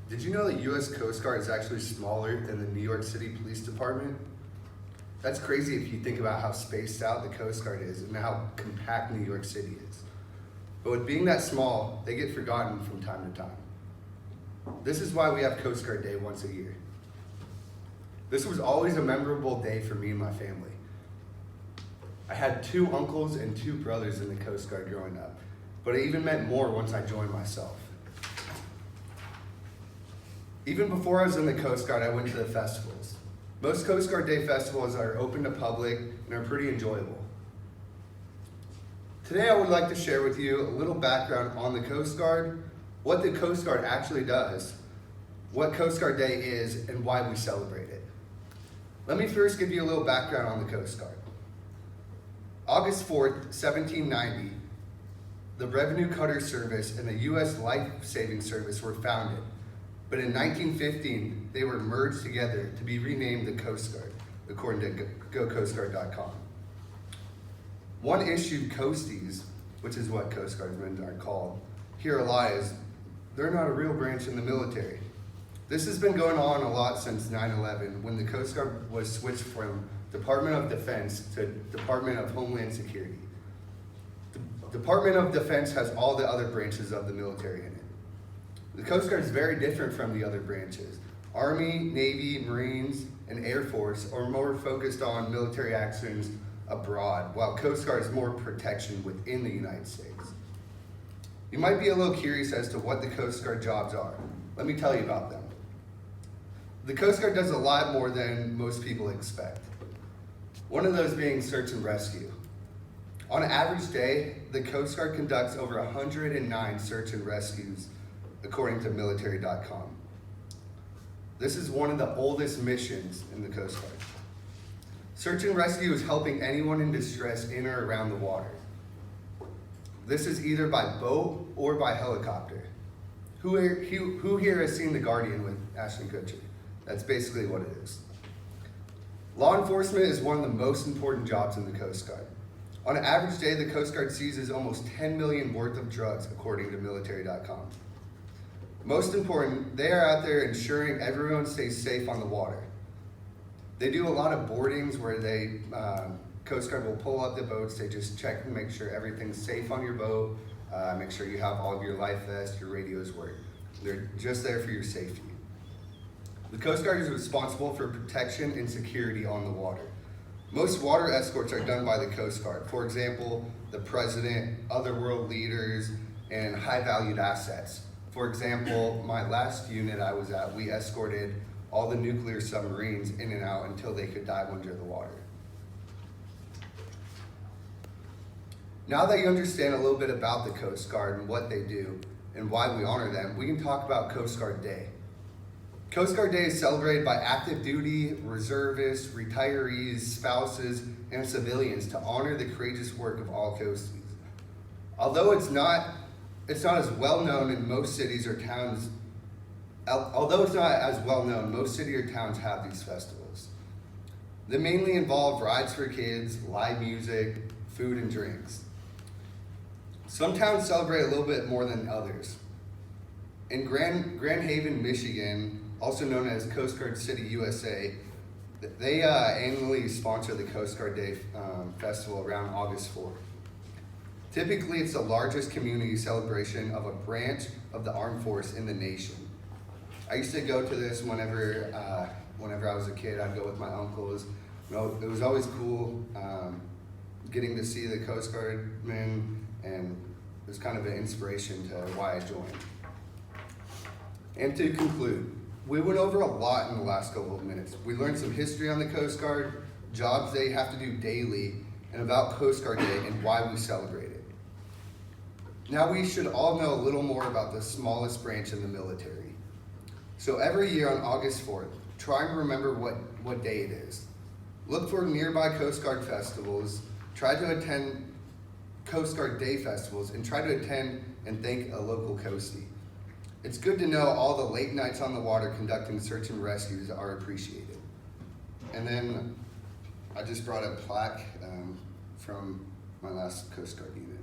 Did you know the U.S. Coast Guard is actually smaller than the New York City Police Department? That's crazy if you think about how spaced out the Coast Guard is and how compact New York City is. But with being that small, they get forgotten from time to time. This is why we have Coast Guard Day once a year. This was always a memorable day for me and my family. I had 2 uncles and 2 brothers in the Coast Guard growing up, but it even meant more once I joined myself. Even before I was in the Coast Guard, I went to the festivals. Most Coast Guard Day festivals are open to public and are pretty enjoyable. Today I would like to share with you a little background on the Coast Guard, what the Coast Guard actually does, what Coast Guard Day is, and why we celebrate it. Let me first give you a little background on the Coast Guard. August 4th, 1790, the Revenue Cutter Service and the U.S. Life Saving Service were founded. But in 1915, they were merged together to be renamed the Coast Guard, according to GoCoastGuard.com. One-issue coasties, which is what Coast Guardsmen are called, hear a lie is they're not a real branch in the military. This has been going on a lot since 9/11, when the Coast Guard was switched from Department of Defense to Department of Homeland Security. The Department of Defense has all the other branches of the military in it. The Coast Guard is very different from the other branches. Army, Navy, Marines, and Air Force are more focused on military actions abroad, while Coast Guard is more protection within the United States. You might be a little curious as to what the Coast Guard jobs are. Let me tell you about them. The Coast Guard does a lot more than most people expect. One of those being search and rescue. On an average day, the Coast Guard conducts over 109 search and rescues, according to military.com. This is one of the oldest missions in the Coast Guard. Search and rescue is helping anyone in distress in or around the water. This is either by boat or by helicopter. Who here has seen The Guardian with Ashton Kutcher? That's basically what it is. Law enforcement is one of the most important jobs in the Coast Guard. On an average day, the Coast Guard seizes almost 10 million worth of drugs, according to military.com. Most important, they are out there ensuring everyone stays safe on the water. They do a lot of boardings where Coast Guard will pull up the boats, they just check and make sure everything's safe on your boat, make sure you have all of your life vests, your radios work. They're just there for your safety. The Coast Guard is responsible for protection and security on the water. Most water escorts are done by the Coast Guard. For example, the president, other world leaders, and high-valued assets. For example, my last unit I was at, we escorted all the nuclear submarines in and out until they could dive under the water. Now that you understand a little bit about the Coast Guard and what they do and why we honor them, we can talk about Coast Guard Day. Coast Guard Day is celebrated by active duty, reservists, retirees, spouses, and civilians to honor the courageous work of all coasties. Although it's not as well known in most cities or towns, most cities or towns have these festivals. They mainly involve rides for kids, live music, food, and drinks. Some towns celebrate a little bit more than others. In Grand Haven, Michigan, also known as Coast Guard City, USA, they annually sponsor the Coast Guard Day Festival around August 4th. Typically, it's the largest community celebration of a branch of the armed force in the nation. I used to go to this whenever I was a kid. I'd go with my uncles. It was always cool getting to see the Coast Guard men, and it was kind of an inspiration to why I joined. And to conclude, we went over a lot in the last couple of minutes. We learned some history on the Coast Guard, jobs they have to do daily, and about Coast Guard Day and why we celebrate it. Now we should all know a little more about the smallest branch in the military. So every year on August 4th, try and remember what day it is. Look for nearby Coast Guard festivals, try to attend Coast Guard Day festivals, and try to attend and thank a local coastie. It's good to know all the late nights on the water conducting search and rescues are appreciated. And then I just brought a plaque from my last Coast Guard unit.